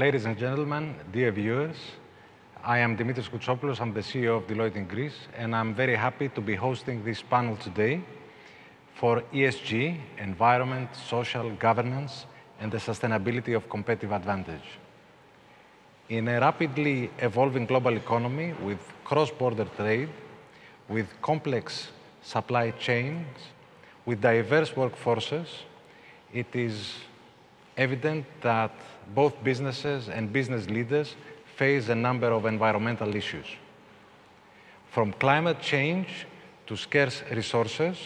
Ladies and gentlemen, dear viewers, I am Dimitris Vlachopoulos. I'm the CEO of Deloitte in Greece, and I'm very happy to be hosting this panel today for ESG, environment, social governance, and the sustainability of competitive advantage. In a rapidly evolving global economy with cross-border trade, with complex supply chains, with diverse workforces, it is evident that both businesses and business leaders face a number of environmental issues. From climate change to scarce resources,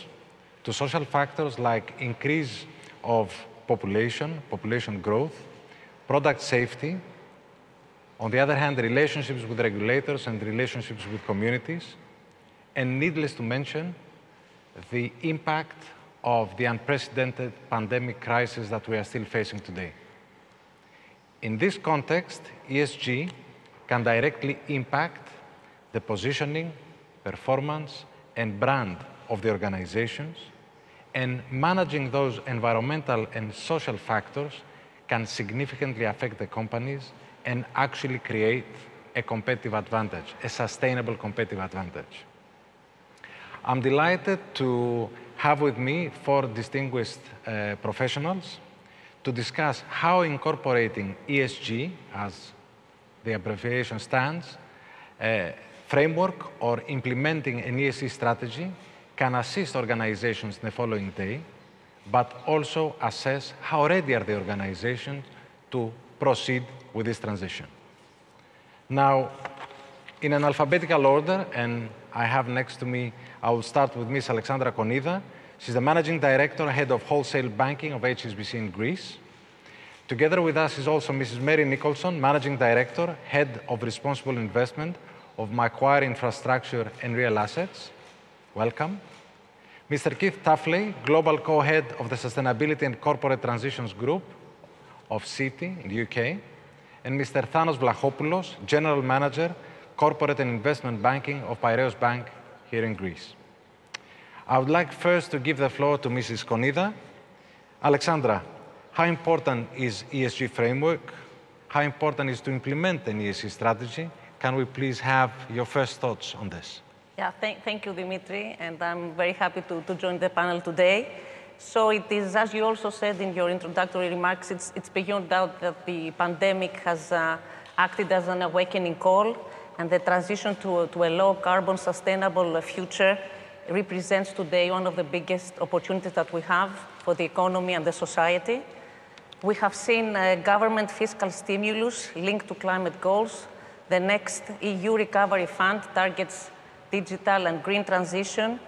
to social factors like increase of population growth, product safety, on the other hand, relationships with regulators and relationships with communities, and needless to mention, the impact of the unprecedented pandemic crisis that we are still facing today. In this context, ESG can directly impact the positioning, performance, and brand of the organizations, and managing those environmental and social factors can significantly affect the companies and actually create a competitive advantage, a sustainable competitive advantage. I'm delighted to have with me four distinguished professionals to discuss how incorporating ESG, as the abbreviation stands, framework or implementing an ESG strategy can assist organizations in the following day, but also assess how ready are the organizations to proceed with this transition. Now, in an alphabetical order, and I have next to me, I will start with Ms. Alexandra Konida. She's the Managing Director, Head of Wholesale Banking of HSBC in Greece. Together with us is also Mrs. Mary Nicholson, Managing Director, Head of Responsible Investment of Macquarie Infrastructure and Real Assets. Welcome. Mr. Keith Tuffley, Global Co-Head of the Sustainability and Corporate Transitions Group of Citi in the UK. And Mr. Thanos Vlachopoulos, General Manager, Corporate and Investment Banking of Piraeus Bank here in Greece. I would like first to give the floor to Mrs. Konida. Alexandra, how important is ESG framework? How important is to implement an ESG strategy? Can we please have your first thoughts on this? Yeah, thank you, Dimitri, and I'm very happy to join the panel today. So it is, as you also said in your introductory remarks, it's beyond doubt that the pandemic has acted as an awakening call, and the transition to a low-carbon, sustainable future represents today one of the biggest opportunities that we have for the economy and the society. We have seen government fiscal stimulus linked to climate goals. The next EU Recovery Fund targets digital and green transition.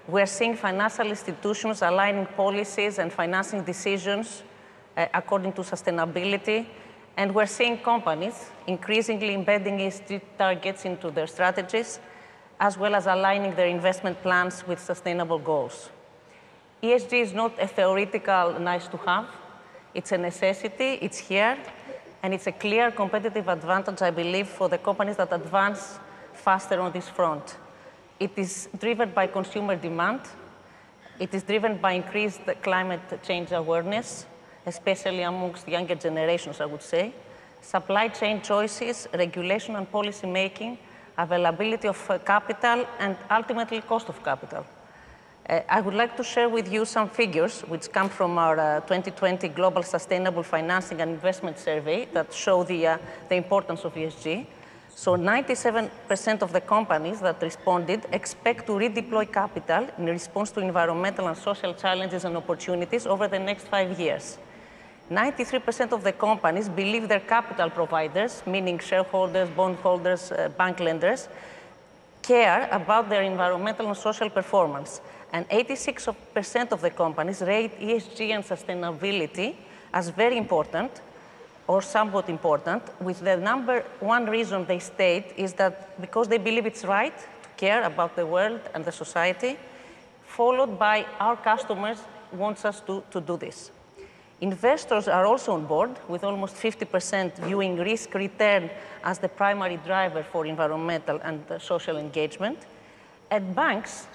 We're seeing financial institutions aligning policies and financing decisions according to sustainability. And we're seeing companies increasingly embedding ESG targets into their strategies, as well as aligning their investment plans with sustainable goals. ESG is not a theoretical nice to have. It's a necessity, it's here, and it's a clear competitive advantage, I believe, for the companies that advance faster on this front. It is driven by consumer demand. It is driven by increased climate change awareness, especially amongst younger generations, I would say. Supply chain choices, regulation and policy making, availability of capital, and ultimately cost of capital. I would like to share with you some figures which come from our 2020 Global Sustainable Financing and Investment Survey that show the importance of ESG. So 97% of the companies that responded expect to redeploy capital in response to environmental and social challenges and opportunities over the next 5 years. 93% of the companies believe their capital providers, meaning shareholders, bondholders, bank lenders, care about their environmental and social performance. And 86% of the companies rate ESG and sustainability as very important or somewhat important, with the number one reason they state is that because they believe it's right to care about the world and the society, followed by our customers wants us to do this. Investors are also on board, with almost 50% viewing risk-return as the primary driver for environmental and social engagement. And banks,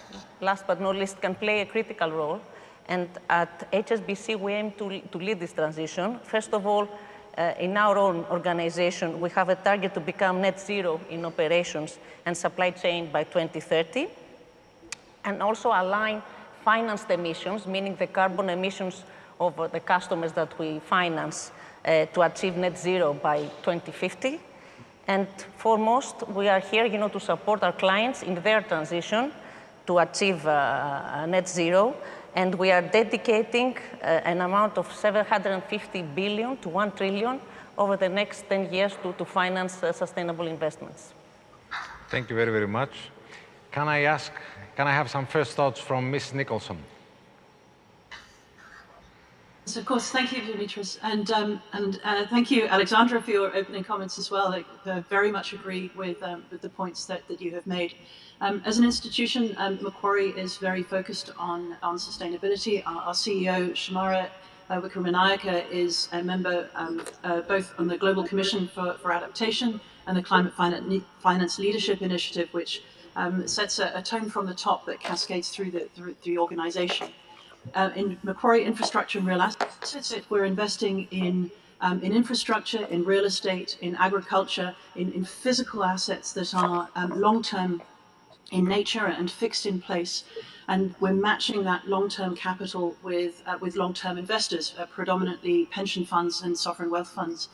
last but not least, can play a critical role. And at HSBC, we aim to lead this transition. First of all, in our own organization, we have a target to become net zero in operations and supply chain by 2030, and also align financed emissions, meaning the carbon emissions of the customers that we finance, to achieve net zero by 2050. And foremost, we are here, to support our clients in their transition to achieve net zero. And we are dedicating an amount of 750 billion to 1 trillion over the next 10 years to finance sustainable investments. Thank you very, very much. Can I have some first thoughts from Ms. Nicholson? So of course, thank you, Dimitris, and thank you, Alexandra, for your opening comments as well. I very much agree with the points that you have made. As an institution, Macquarie is very focused on sustainability. Our CEO, Shamara Wickramanayake, is a member both on the Global Commission for Adaptation and the Climate Finance Leadership Initiative, which sets a tone from the top that cascades through the organization. In Macquarie Infrastructure and Real Assets, we're investing in infrastructure, in real estate, in agriculture, in physical assets that are long-term in nature and fixed in place. And we're matching that long-term capital with long-term investors, predominantly pension funds and sovereign wealth funds.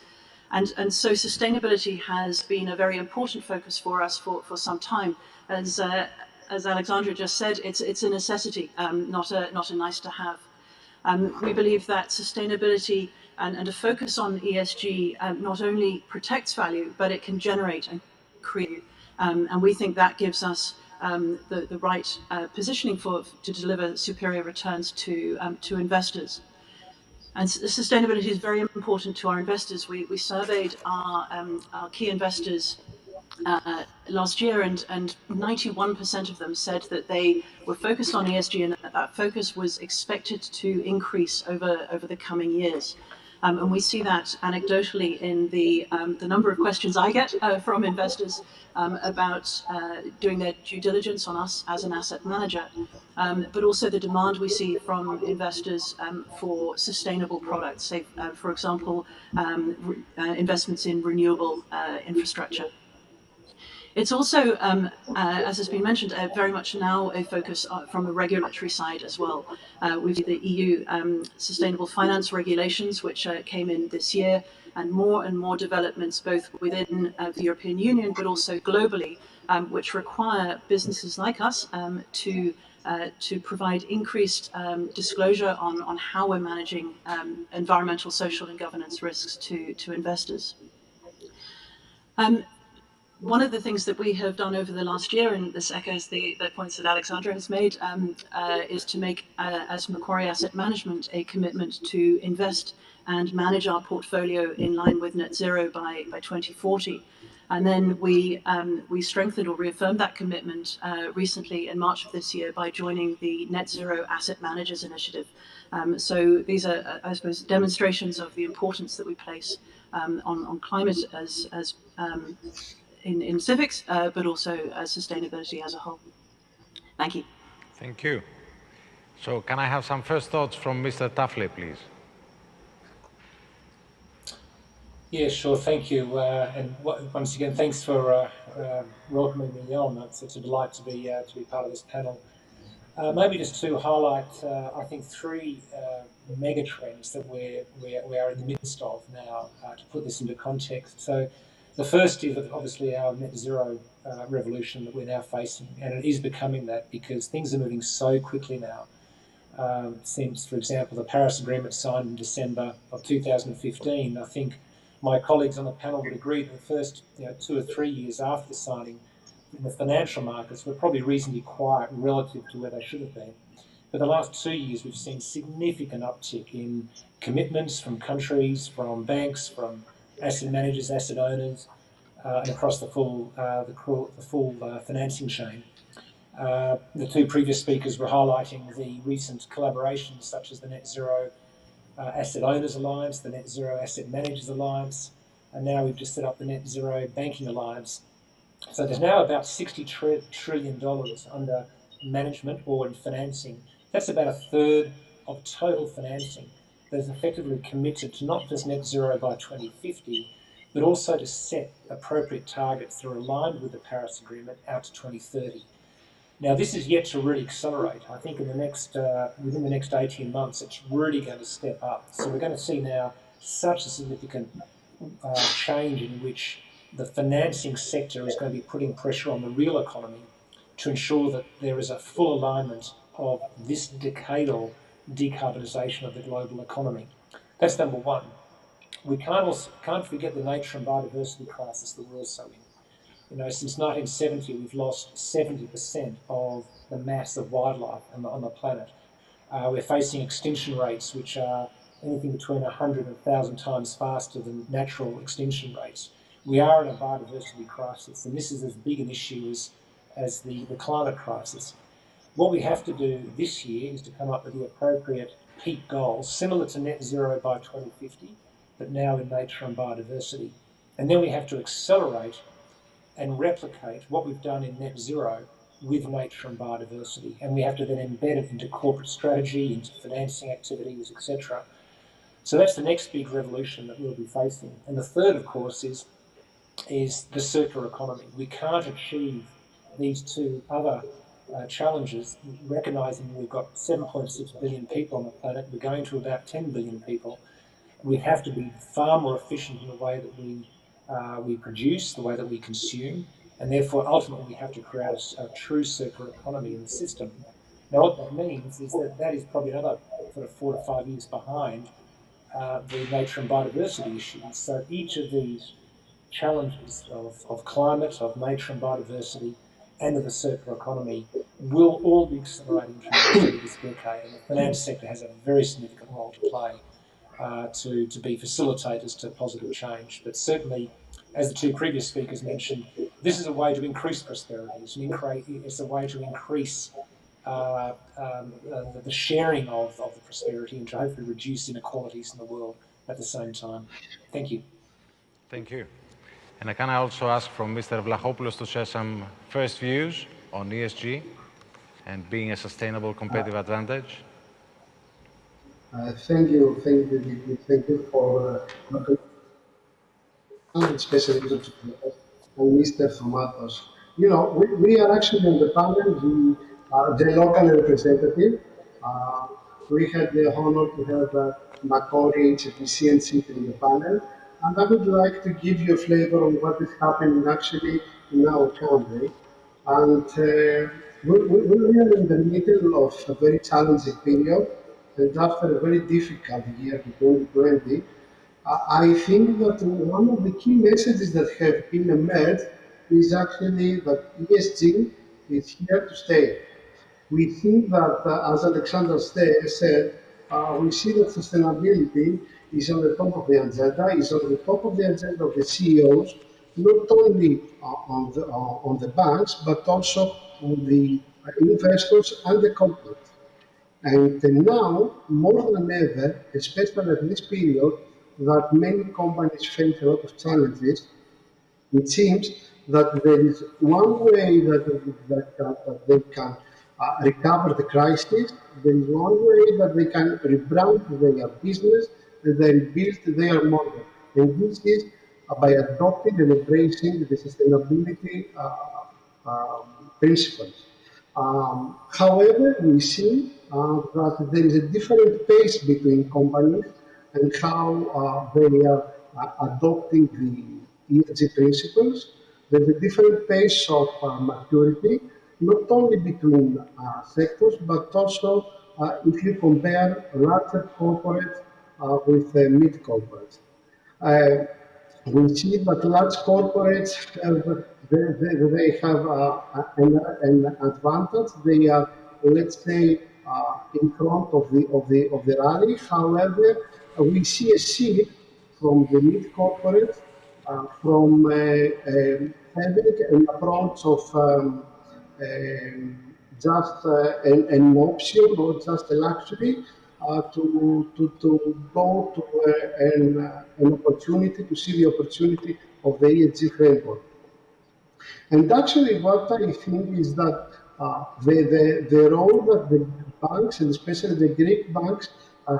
And so sustainability has been a very important focus for us for some time. As Alexandra just said, it's a necessity, not a nice to have. We believe that sustainability and a focus on ESG not only protects value, but it can generate and create. And we think that gives us the right positioning to deliver superior returns to investors. And sustainability is very important to our investors. We surveyed our key investors last year, and 91% of them said that they were focused on ESG and that focus was expected to increase over the coming years. And we see that anecdotally in the number of questions I get from investors about doing their due diligence on us as an asset manager, but also the demand we see from investors for sustainable products, say, for example, investments in renewable infrastructure. It's also, as has been mentioned, very much now a focus from the regulatory side as well. We see the EU Sustainable Finance Regulations, which came in this year, and more developments both within the European Union, but also globally, which require businesses like us to provide increased disclosure on how we're managing environmental, social, and governance risks to investors. One of the things that we have done over the last year, and this echoes the points that Alexandra has made, is to make, as Macquarie Asset Management, a commitment to invest and manage our portfolio in line with net zero by 2040. And then we strengthened or reaffirmed that commitment recently in March of this year by joining the Net Zero Asset Managers Initiative. So these are, I suppose, demonstrations of the importance that we place on climate as in civics, but also sustainability as a whole. Thank you. Thank you. So can I have some first thoughts from Mr. Tuffley, please? Yeah, sure. Thank you. And once again, thanks for welcoming me on. It's a delight to be part of this panel. Maybe just to highlight, I think, three mega trends that we are in the midst of now, to put this into context. So the first is obviously our net zero revolution that we're now facing, and it is becoming that because things are moving so quickly now. Since, for example, the Paris Agreement signed in December of 2015, I think my colleagues on the panel would agree that the first 2 or 3 years after the signing, in the financial markets were probably reasonably quiet relative to where they should have been. But the last 2 years, we've seen significant uptick in commitments from countries, from banks, from asset managers, asset owners, and across the full financing chain. The two previous speakers were highlighting the recent collaborations, such as the Net Zero Asset Owners Alliance, the Net Zero Asset Managers Alliance, and now we've just set up the Net Zero Banking Alliance. So there's now about $60 trillion under management or in financing. That's about a third of total financing. that is effectively committed to not just net zero by 2050, but also to set appropriate targets that are aligned with the Paris Agreement out to 2030. Now, this is yet to really accelerate. I think in the next, within the next 18 months, it's really going to step up. So we're going to see now such a significant change in which the financing sector is going to be putting pressure on the real economy to ensure that there is a full alignment of this decadal decarbonisation of the global economy. That's number one. We can't forget the nature and biodiversity crisis that we're also in. You know, since 1970, we've lost 70% of the mass of wildlife on the planet. We're facing extinction rates which are anything between 100 and 1,000 times faster than natural extinction rates. We are in a biodiversity crisis, and this is as big an issue as the climate crisis. What we have to do this year is to come up with the appropriate peak goals, similar to net zero by 2050, but now in nature and biodiversity. And then we have to accelerate and replicate what we've done in net zero with nature and biodiversity. And we have to then embed it into corporate strategy, into financing activities, etc. So that's the next big revolution that we'll be facing. And the third, of course, is the circular economy. We can't achieve these two other challenges, recognising we've got 7.6 billion people on the planet, we're going to about 10 billion people. We have to be far more efficient in the way that we produce, the way that we consume, and therefore ultimately we have to create a true circular economy in the system. Now what that means is that is probably another sort of 4 to 5 years behind the nature and biodiversity issues. So each of these challenges of climate, of nature and biodiversity, and of the circular economy will all be accelerating tremendously this decade, and the finance sector has a very significant role to play to be facilitators to positive change. But certainly, as the two previous speakers mentioned, this is a way to increase prosperity. It's a way to increase the sharing of the prosperity and to hopefully reduce inequalities in the world at the same time. Thank you. Thank you. And can I also ask from Mr. Vlachopoulos to share some first views on ESG and being a sustainable competitive advantage? Thank you for especially and Mr. Thomatos. You know, we are actually on the panel, the local representative. We had the honor to have Macquarie, HSBC, and Citi in the panel. And I would like to give you a flavor on what is happening actually in our country. And we are in the middle of a very challenging period. And after a very difficult year, 2020, I think that one of the key messages that have been emerged is actually that ESG is here to stay. We think that, as Alexander said, we see that sustainability is on the top of the agenda, is on the top of the agenda of the CEOs, not only on the banks, but also on the investors and the corporates. And now, more than ever, especially at this period, that many companies face a lot of challenges, it seems that there is one way that they can recover the crisis. There is one way that they can rebrand their business and they rebuild their model. And this is by adopting and embracing the sustainability principles. However, we see that there is a different pace between companies and how they are adopting the ESG principles. There's a different pace of maturity, not only between sectors, but also if you compare larger corporates with mid-corporates. We see that large corporates have an advantage. They are, let's say, in front of the rally. However, we see a shift from the mid-corporates from having an approach of just an option or just a luxury to go to an opportunity, to see the opportunity of the ESG framework. And actually what I think is that the role that the banks, and especially the Greek banks,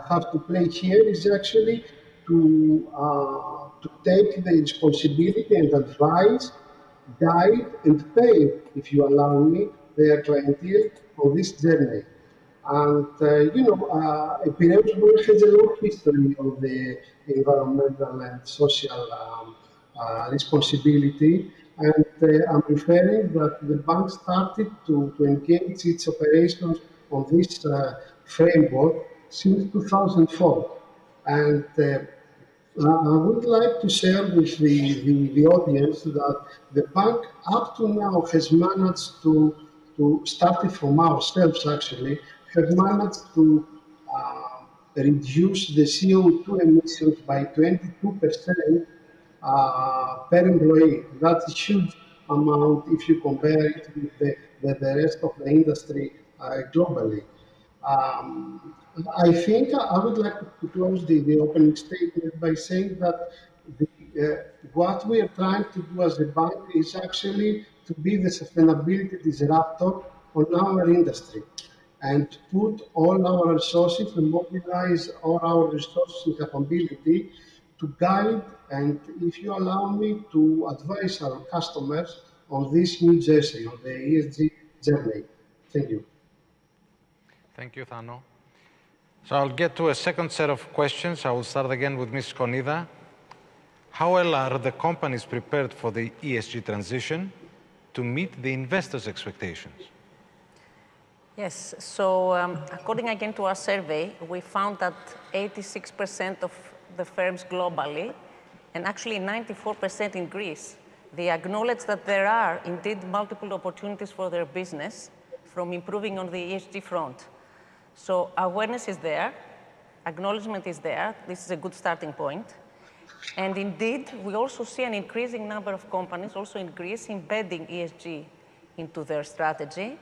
have to play here is actually to take the responsibility and advise, guide, and pay, if you allow me, their clientele on this journey. And Piraeus has a long history of the environmental and social responsibility. And I'm referring that the bank started to engage its operations on this framework since 2004. And I would like to share with the audience that the bank up to now has managed to starting from ourselves actually, have managed to reduce the CO2 emissions by 22% per employee. That's a huge amount if you compare it with the rest of the industry globally. Um, I think I would like to close the opening statement by saying that what we are trying to do as a bank is actually to be the sustainability disruptor on our industry and put all our resources and mobilize all our resources and capability to guide and, if you allow me, to advise our customers on this new journey, on the ESG journey. Thank you. Thank you, Thano. So I'll get to a second set of questions. I will start again with Ms. Konida. How well are the companies prepared for the ESG transition to meet the investors' expectations? Yes, so according again to our survey, we found that 86% of the firms globally, and actually 94% in Greece, they acknowledge that there are indeed multiple opportunities for their business from improving on the ESG front. So awareness is there, acknowledgement is there. This is a good starting point. And indeed, we also see an increasing number of companies, also in Greece, embedding ESG into their strategy.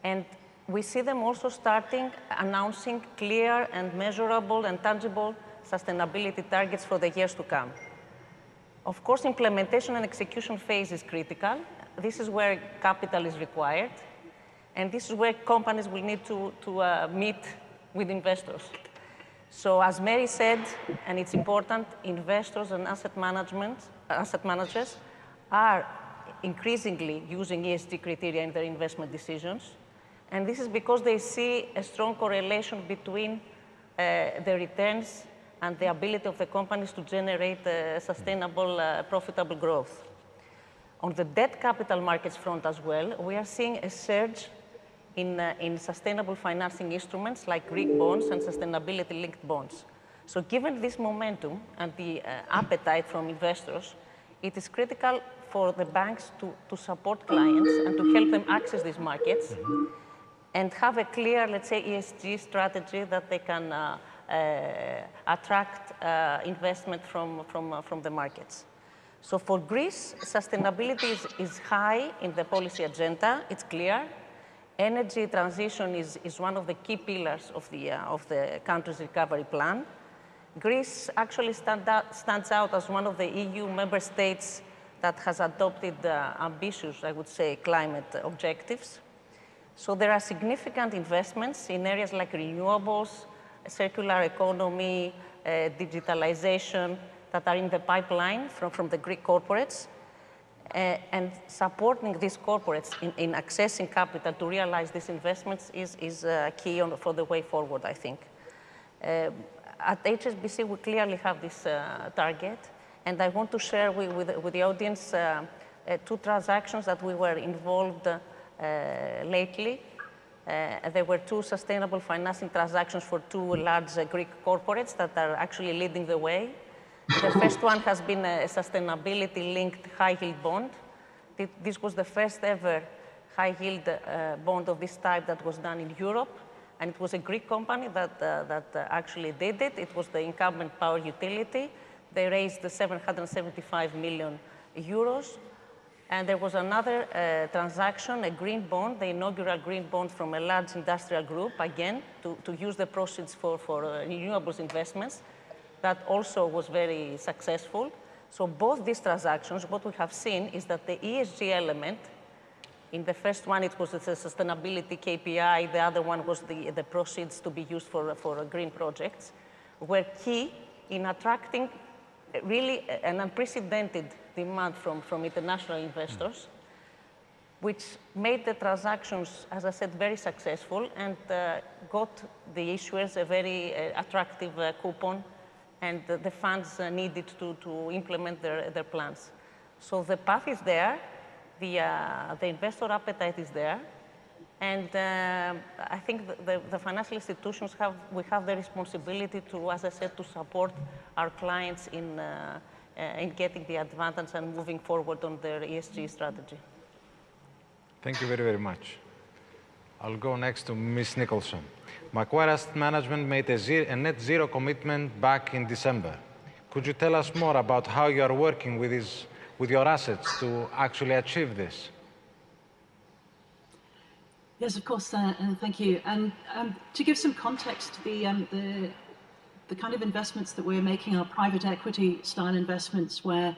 And we see them also starting announcing clear and measurable and tangible sustainability targets for the years to come. Of course, implementation and execution phase is critical. This is where capital is required. And this is where companies will need to meet with investors. So as Mary said, and it's important, investors and asset managers are increasingly using ESG criteria in their investment decisions. And this is because they see a strong correlation between the returns and the ability of the companies to generate sustainable, profitable growth. On the debt capital markets front as well, we are seeing a surge in sustainable financing instruments like Greek bonds and sustainability-linked bonds. So given this momentum and the appetite from investors, it is critical for the banks to support clients and to help them access these markets and have a clear, let's say, ESG strategy that they can attract investment from the markets. So for Greece, sustainability is high in the policy agenda. It's clear. Energy transition is one of the key pillars of the country's recovery plan. Greece actually stands out as one of the EU member states that has adopted ambitious, I would say, climate objectives. So there are significant investments in areas like renewables, circular economy, digitalization that are in the pipeline from the Greek corporates. And supporting these corporates in accessing capital to realize these investments is key for the way forward, I think. At HSBC, we clearly have this target. And I want to share with the audience two transactions that we were involved lately. There were two sustainable financing transactions for two large Greek corporates that are actually leading the way. The first one has been a sustainability-linked high-yield bond. This was the first ever high-yield bond of this type that was done in Europe. And it was a Greek company that actually did it. It was the incumbent power utility. They raised 775 million euros. And there was another transaction, a green bond, the inaugural green bond from a large industrial group, again, to use the proceeds for renewables investments. That also was very successful. So both these transactions, what we have seen is that the ESG element In the first one, it was the sustainability KPI. The other one was the proceeds to be used for green projects, were key in attracting really an unprecedented demand from international investors, which made the transactions, as I said, very successful and got the issuers a very attractive coupon and the funds needed to implement their plans. So the path is there, the investor appetite is there, and I think the financial institutions we have the responsibility to, as I said, to support our clients in getting the advantage and moving forward on their ESG strategy. Thank you very, very much. I'll go next to Ms. Nicholson. Macquarie Asset Management made a net zero commitment back in December. Could you tell us more about how you are working with your assets to actually achieve this? Yes, of course, and thank you. And to give some context, the kind of investments that we're making are private equity style investments where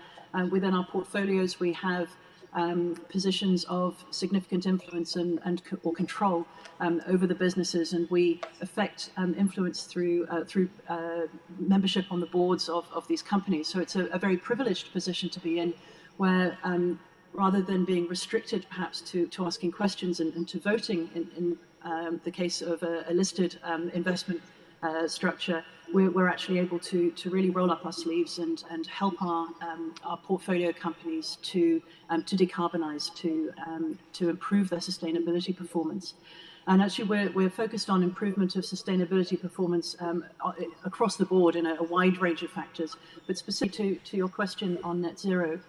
within our portfolios we have positions of significant influence or control over the businesses, and we affect influence through membership on the boards of these companies. So it's a very privileged position to be in, where rather than being restricted perhaps to asking questions and to voting in the case of a listed investment structure, we're actually able to really roll up our sleeves and help our portfolio companies to decarbonize, to improve their sustainability performance. And actually, we're focused on improvement of sustainability performance across the board in a wide range of factors. But specific to your question on net zero,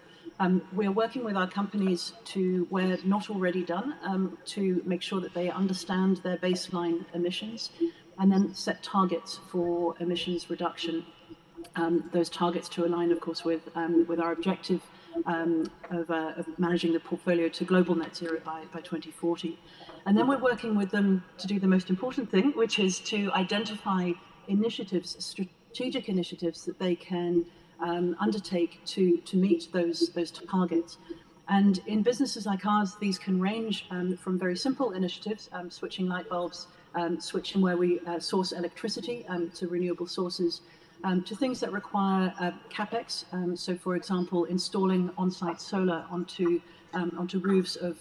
we are working with our companies to, where not already done, to make sure that they understand their baseline emissions and then set targets for emissions reduction. Those targets to align, of course, with our objective of managing the portfolio to global net zero by 2040. And then we're working with them to do the most important thing, which is to identify initiatives, strategic initiatives that they can undertake to meet those targets. And in businesses like ours, these can range from very simple initiatives, switching light bulbs, switching where we source electricity to renewable sources, to things that require capex. So, for example, installing on-site solar onto roofs of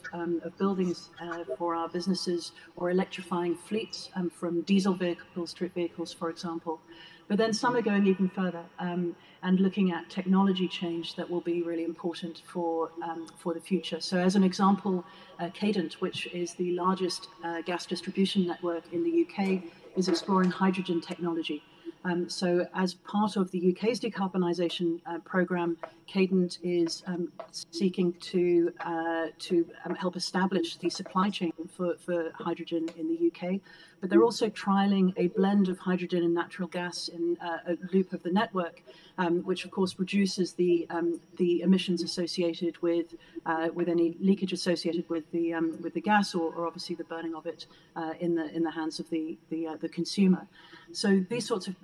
buildings for our businesses, or electrifying fleets from diesel vehicles, street vehicles, for example. But then some are going even further and looking at technology change that will be really important for the future. So as an example, Cadent, which is the largest gas distribution network in the UK, is exploring hydrogen technology. So as part of the UK's decarbonisation programme, Cadent is seeking to help establish the supply chain for hydrogen in the UK. But they're also trialling a blend of hydrogen and natural gas in a loop of the network, which of course reduces the emissions associated with any leakage associated with the gas, or obviously the burning of it in the hands of the consumer. So these sorts of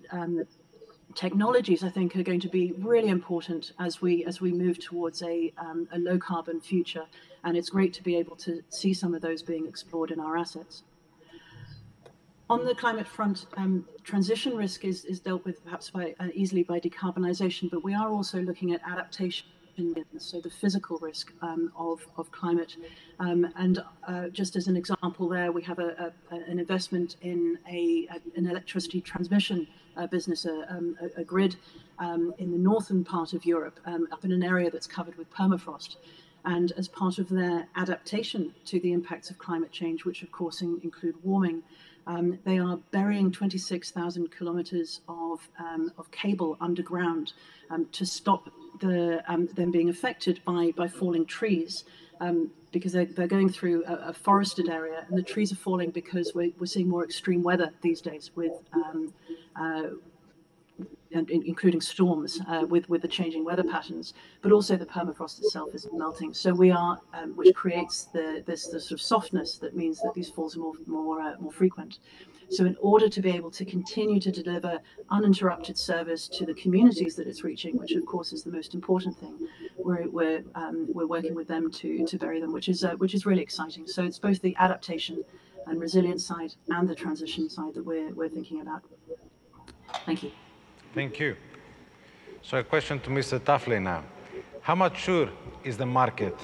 technologies, I think, are going to be really important as we move towards a low carbon future, and it's great to be able to see some of those being explored in our assets. On the climate front, transition risk is dealt with perhaps easily by decarbonisation, but we are also looking at adaptation, so the physical risk of climate. And just as an example there, we have an investment in an electricity transmission business, a grid in the northern part of Europe, up in an area that's covered with permafrost. And as part of their adaptation to the impacts of climate change, which of course include warming, they are burying 26,000 kilometers of cable underground to stop them being affected by falling trees, because they're going through a forested area, and the trees are falling because we're seeing more extreme weather these days with including storms with the changing weather patterns, but also the permafrost itself is melting. So we are, which creates this sort of softness that means that these falls are more frequent. So in order to be able to continue to deliver uninterrupted service to the communities that it's reaching, which of course is the most important thing, we're working with them to bury them, which is really exciting. So it's both the adaptation and resilience side and the transition side that we're thinking about. Thank you. Thank you. So a question to Mr. Tuffley now. How mature is the market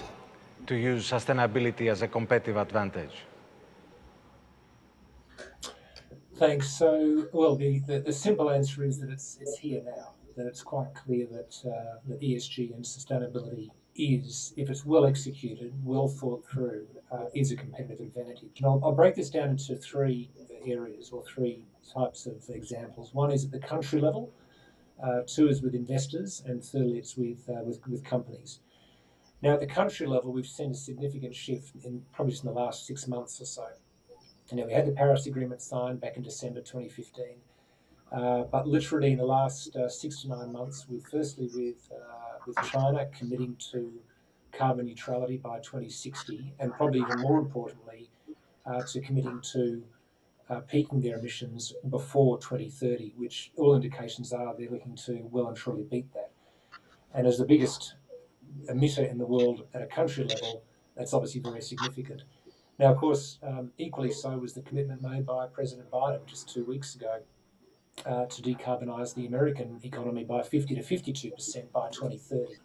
to use sustainability as a competitive advantage? Thanks. So, well, the simple answer is that it's here now. That it's quite clear that that ESG and sustainability is, if it's well executed, well thought through, is a competitive advantage. And I'll break this down into three areas or three types of examples. One is at the country level, two is with investors, and thirdly it's with companies. Now, at the country level, we've seen a significant shift in probably just in the last 6 months or so. You know, we had the Paris Agreement signed back in December 2015, but literally in the last 6 to 9 months, firstly with China committing to carbon neutrality by 2060, and probably even more importantly, to committing to peaking their emissions before 2030, which all indications are they're looking to well and truly beat that. And as the biggest emitter in the world at a country level, that's obviously very significant. Now, of course, equally so was the commitment made by President Biden just 2 weeks ago to decarbonise the American economy by 50 to 52% by 2030.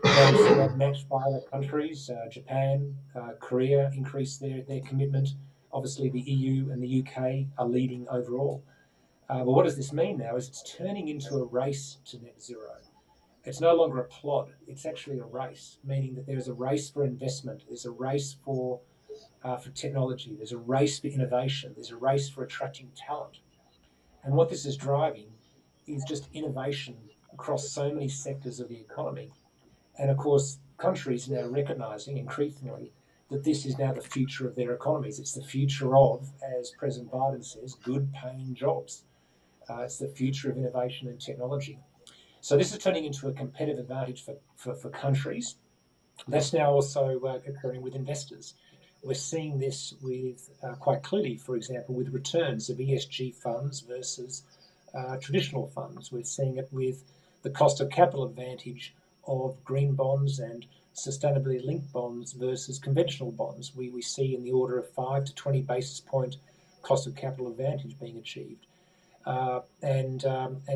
Now, we've seen that matched by other countries. Japan, Korea increased their commitment. Obviously, the EU and the UK are leading overall. But what does this mean now is it's turning into a race to net zero. It's no longer a plod, it's actually a race, meaning that there's a race for investment, there's a race for technology, there's a race for innovation, there's a race for attracting talent. And what this is driving is just innovation across so many sectors of the economy. And of course, countries are now recognising increasingly that this is now the future of their economies. It's the future of, as President Biden says, good paying jobs. It's the future of innovation and technology. So this is turning into a competitive advantage for countries. That's now also occurring with investors. We're seeing this with quite clearly, for example, with returns of ESG funds versus traditional funds. We're seeing it with the cost of capital advantage of green bonds and sustainability linked bonds versus conventional bonds. We see in the order of 5 to 20 basis point cost of capital advantage being achieved. And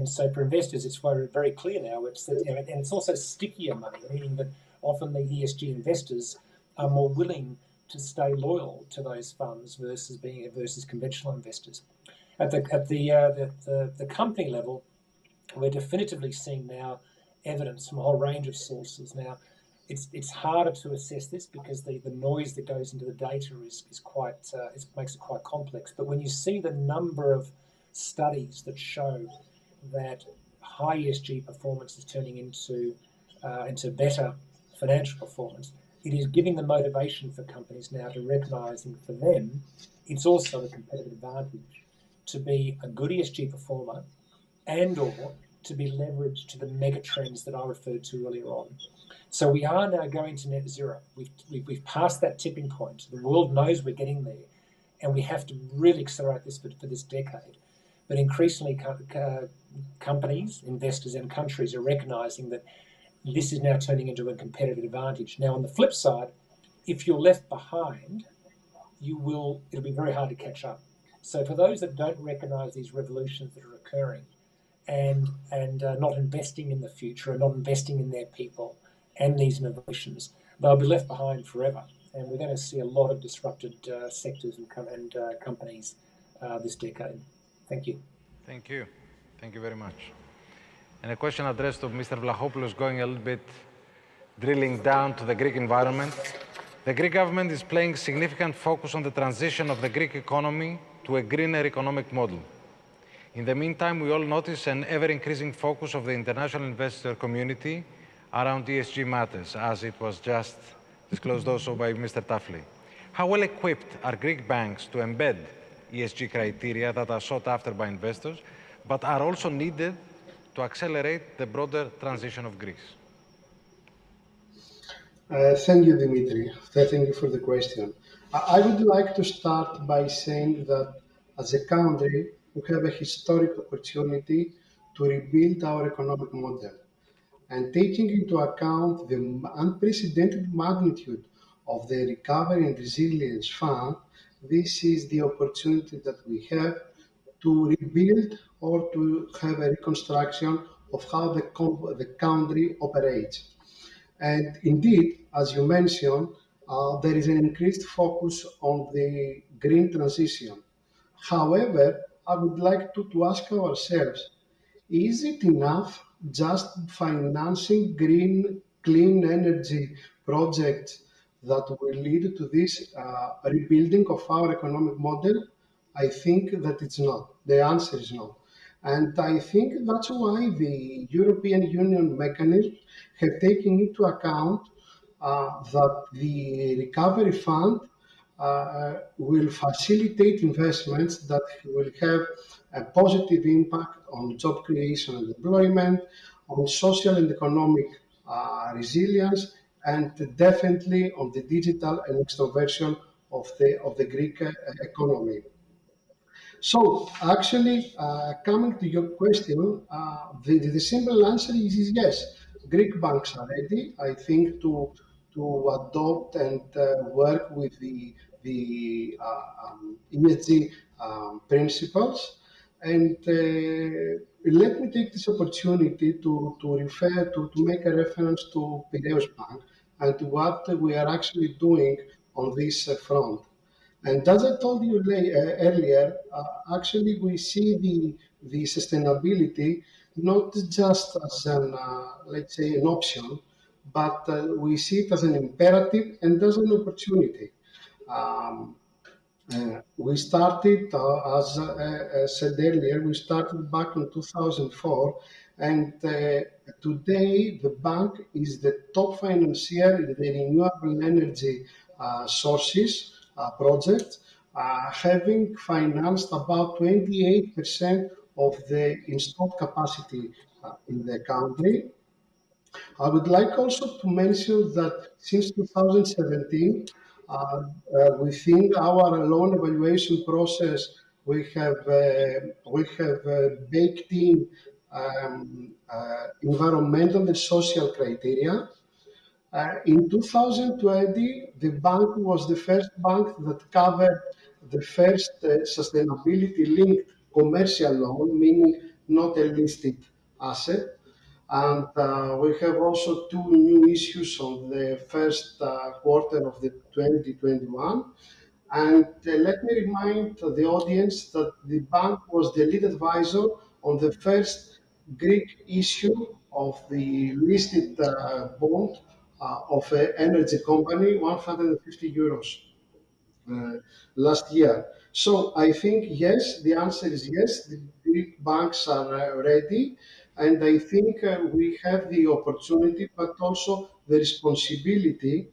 so for investors, it's very clear now. And it's also stickier money, meaning that often the ESG investors are more willing to stay loyal to those funds versus conventional investors. At the company level, we're definitively seeing now evidence from a whole range of sources. Now, it's harder to assess this because the noise that goes into the data is quite makes it quite complex. But when you see the number of studies that show that high ESG performance is turning into better financial performance, it is giving the motivation for companies now to recognise, for them, it's also a competitive advantage to be a good ESG performer and or to be leveraged to the mega trends that I referred to earlier on. So we are now going to net zero. We've passed that tipping point. The world knows we're getting there, and we have to really accelerate this for this decade. But increasingly, companies, investors, and countries are recognising that this is now turning into a competitive advantage. Now, on the flip side, if you're left behind, it'll be very hard to catch up. So for those that don't recognise these revolutions that are occurring and not investing in the future and not investing in their people and these innovations, they'll be left behind forever. And we're going to see a lot of disrupted sectors and companies this decade. Thank you. Thank you. Thank you very much. And a question addressed to Mr. Vlachopoulos, going a little bit, drilling down to the Greek environment. The Greek government is playing significant focus on the transition of the Greek economy to a greener economic model. In the meantime, we all notice an ever-increasing focus of the international investor community around ESG matters, as it was just disclosed also by Mr. Tuffley. How well equipped are Greek banks to embed ESG criteria that are sought after by investors, but are also needed to accelerate the broader transition of Greece? Thank you, Dimitri. Thank you for the question. I would like to start by saying that as a country, we have a historic opportunity to rebuild our economic model. And taking into account the unprecedented magnitude of the Recovery and Resilience Fund, this is the opportunity that we have to rebuild or to have a reconstruction of how the country operates. And indeed, as you mentioned, there is an increased focus on the green transition. However, I would like to ask ourselves, is it enough just financing green, clean energy projects that will lead to this rebuilding of our economic model? I think that it's not. The answer is no. And I think that's why the European Union mechanism have taken into account that the recovery fund will facilitate investments that will have a positive impact on job creation and employment, on social and economic resilience, and definitely on the digital and extroversion of the Greek economy. So, actually, coming to your question, the simple answer is yes. Greek banks are ready, I think, to adopt and work with the ESG principles. And let me take this opportunity to make a reference to Piraeus Bank and to what we are actually doing on this front. And as I told you earlier, actually we see the sustainability not just as an, let's say, an option, but we see it as an imperative and as an opportunity. Um, we started, as said earlier, we started back in 2004, and today the bank is the top financier in the renewable energy sources project, having financed about 28% of the installed capacity in the country. I would like also to mention that since 2017, within our loan evaluation process, we have baked in environmental and social criteria. In 2020, the bank was the first bank that covered the first sustainability-linked commercial loan, meaning not a listed asset. And we have also two new issues on the first quarter of the 2021. And let me remind the audience that the bank was the lead advisor on the first Greek issue of the listed bond of an energy company, 150 euros last year. So I think yes, the answer is yes, the Greek banks are ready, and I think we have the opportunity, but also the responsibility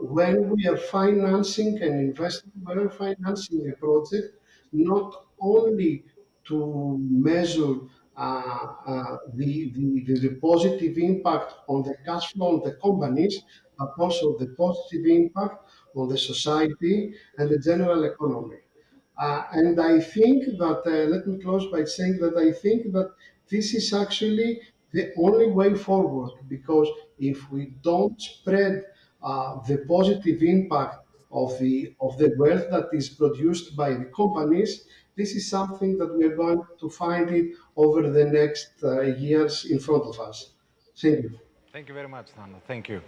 when we are financing and investing, when we're financing a project, not only to measure the positive impact on the cash flow of the companies, but also the positive impact on the society and the general economy. And I think that, let me close by saying that I think that this is actually the only way forward, because if we don't spread the positive impact of the wealth that is produced by the companies, this is something that we are going to find it over the next years in front of us. Thank you. Thank you very much, Thanos. Thank you.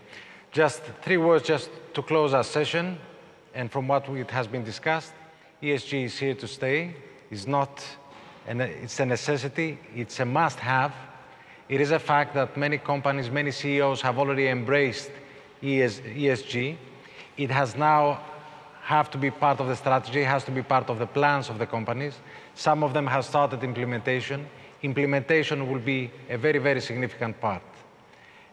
Just 3 words just to close our session. And from what it has been discussed, ESG is here to stay. It's a necessity. It's a must-have. It is a fact that many companies, many CEOs have already embraced ESG. It has now have to be part of the strategy, has to be part of the plans of the companies. Some of them have started implementation. Implementation will be a very, very significant part.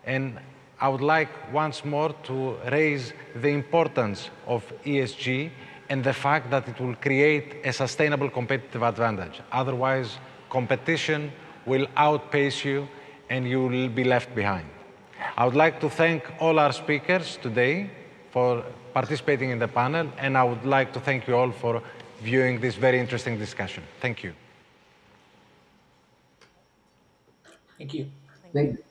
And I would like once more to raise the importance of ESG and the fact that it will create a sustainable competitive advantage. Otherwise, competition will outpace you and you will be left behind. I would like to thank all our speakers today for participating in the panel, and I would like to thank you all for viewing this very interesting discussion. Thank you. Thank you. Thank you.